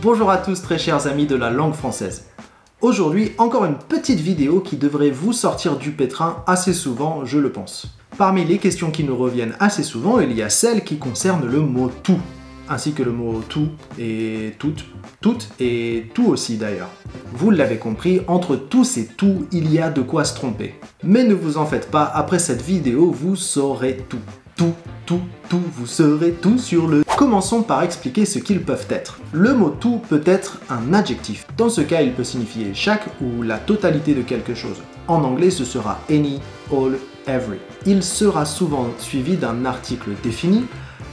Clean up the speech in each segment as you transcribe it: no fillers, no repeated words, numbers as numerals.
Bonjour à tous très chers amis de la langue française. Aujourd'hui, encore une petite vidéo qui devrait vous sortir du pétrin assez souvent, je le pense. Parmi les questions qui nous reviennent assez souvent, il y a celle qui concerne le mot tout, ainsi que le mot tout et toute et tout aussi d'ailleurs. Vous l'avez compris, entre tous et tout, il y a de quoi se tromper. Mais ne vous en faites pas, après cette vidéo, vous saurez tout. Tout, vous saurez tout sur le... Commençons par expliquer ce qu'ils peuvent être. Le mot tout peut être un adjectif. Dans ce cas, il peut signifier chaque ou la totalité de quelque chose. En anglais, ce sera any, all, every. Il sera souvent suivi d'un article défini,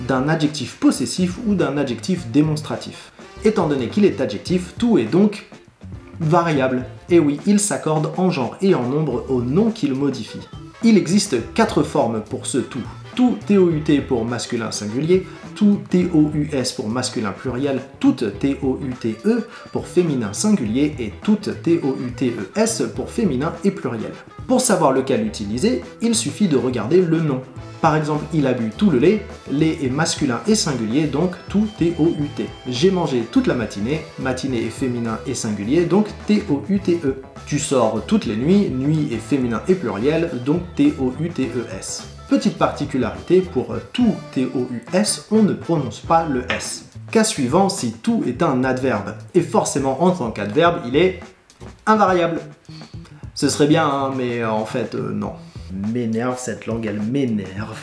d'un adjectif possessif ou d'un adjectif démonstratif. Étant donné qu'il est adjectif, tout est donc variable. Et oui, il s'accorde en genre et en nombre au nom qu'il modifie. Il existe 4 formes pour ce tout. Tout TOUT pour masculin singulier, tout TOUS pour masculin pluriel, toute TOUTE pour féminin singulier et toute TOUTES pour féminin et pluriel. Pour savoir lequel utiliser, il suffit de regarder le nom. Par exemple, il a bu tout le lait, lait est masculin et singulier, donc tout TOUT. J'ai mangé toute la matinée, matinée est féminin et singulier, donc TOUTE. Tu sors toutes les nuits, nuit est féminin et pluriel, donc TOUTES. Petite particularité, pour tout TOUS, on ne prononce pas le S. Cas suivant, si tout est un adverbe, et forcément en tant qu'adverbe, il est invariable. Ce serait bien, hein, mais en fait, non. M'énerve cette langue, elle m'énerve.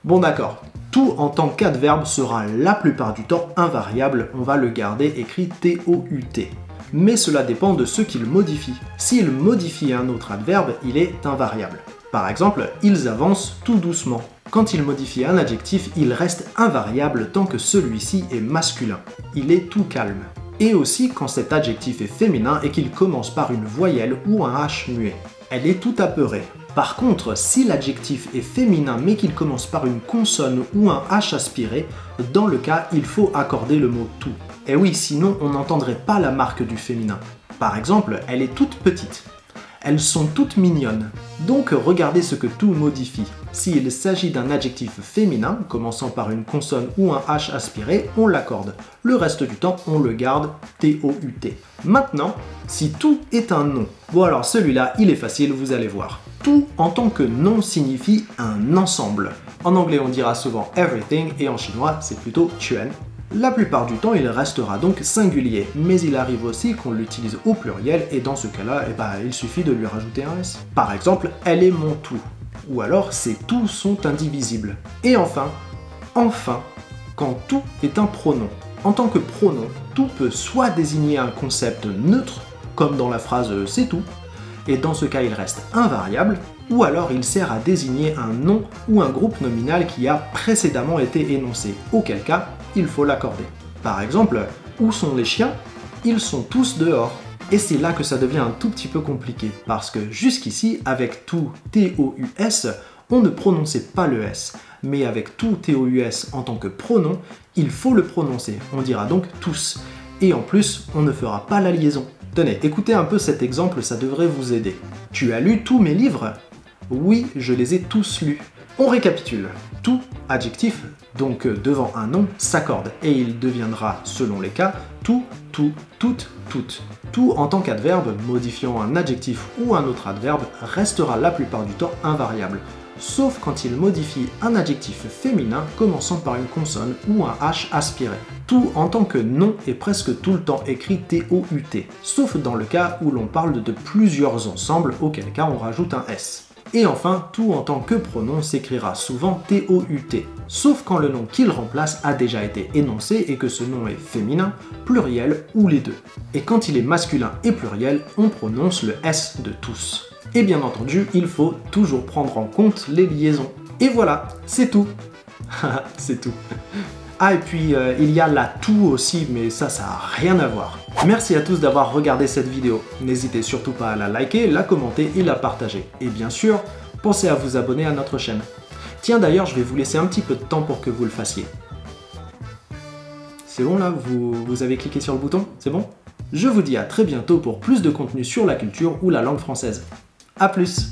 Bon d'accord, tout en tant qu'adverbe sera la plupart du temps invariable, on va le garder écrit TOUT. Mais cela dépend de ce qu'il modifie. S'il modifie un autre adverbe, il est invariable. Par exemple, ils avancent tout doucement. Quand il modifie un adjectif, il reste invariable tant que celui-ci est masculin. Il est tout calme. Et aussi quand cet adjectif est féminin et qu'il commence par une voyelle ou un H muet. Elle est tout apeurée. Par contre, si l'adjectif est féminin mais qu'il commence par une consonne ou un H aspiré, dans le cas, il faut accorder le mot tout. Et oui, sinon on n'entendrait pas la marque du féminin. Par exemple, elle est toute petite. Elles sont toutes mignonnes. Donc regardez ce que tout modifie. S'il s'agit d'un adjectif féminin, commençant par une consonne ou un H aspiré, on l'accorde. Le reste du temps, on le garde TOUT. Maintenant, si tout est un nom, bon alors celui-là, il est facile, vous allez voir. Tout en tant que nom signifie un ensemble. En anglais, on dira souvent everything et en chinois, c'est plutôt chuan. La plupart du temps, il restera donc singulier, mais il arrive aussi qu'on l'utilise au pluriel et dans ce cas-là, il suffit de lui rajouter un S. Par exemple, elle est mon tout, ou alors ces tous sont indivisibles. Et enfin, quand tout est un pronom. En tant que pronom, tout peut soit désigner un concept neutre, comme dans la phrase « c'est tout », et dans ce cas il reste invariable, ou alors il sert à désigner un nom ou un groupe nominal qui a précédemment été énoncé, auquel cas il faut l'accorder. Par exemple, où sont les chiens? Ils sont tous dehors. Et c'est là que ça devient un tout petit peu compliqué, parce que jusqu'ici, avec tout TOUS, on ne prononçait pas le S. Mais avec tout TOUS en tant que pronom, il faut le prononcer. On dira donc tous. Et en plus, on ne fera pas la liaison. Tenez, écoutez un peu cet exemple, ça devrait vous aider. Tu as lu tous mes livres? Oui, je les ai tous lus. On récapitule. Tout, adjectif, donc devant un nom, s'accorde et il deviendra, selon les cas, tout, toute. Tout en tant qu'adverbe, modifiant un adjectif ou un autre adverbe, restera la plupart du temps invariable, sauf quand il modifie un adjectif féminin commençant par une consonne ou un H aspiré. Tout en tant que nom est presque tout le temps écrit TOUT, sauf dans le cas où l'on parle de plusieurs ensembles, auquel cas on rajoute un S. Et enfin, tout en tant que pronom s'écrira souvent TOUT, sauf quand le nom qu'il remplace a déjà été énoncé et que ce nom est féminin, pluriel ou les deux. Et quand il est masculin et pluriel, on prononce le S de tous. Et bien entendu, il faut toujours prendre en compte les liaisons. Et voilà, c'est tout. C'est tout. Ah et puis il y a la toux aussi, mais ça n'a rien à voir. Merci à tous d'avoir regardé cette vidéo. N'hésitez surtout pas à la liker, la commenter et la partager. Et bien sûr, pensez à vous abonner à notre chaîne. Tiens d'ailleurs, je vais vous laisser un petit peu de temps pour que vous le fassiez. C'est bon là, vous avez cliqué sur le bouton? C'est bon? Je vous dis à très bientôt pour plus de contenu sur la culture ou la langue française. A plus!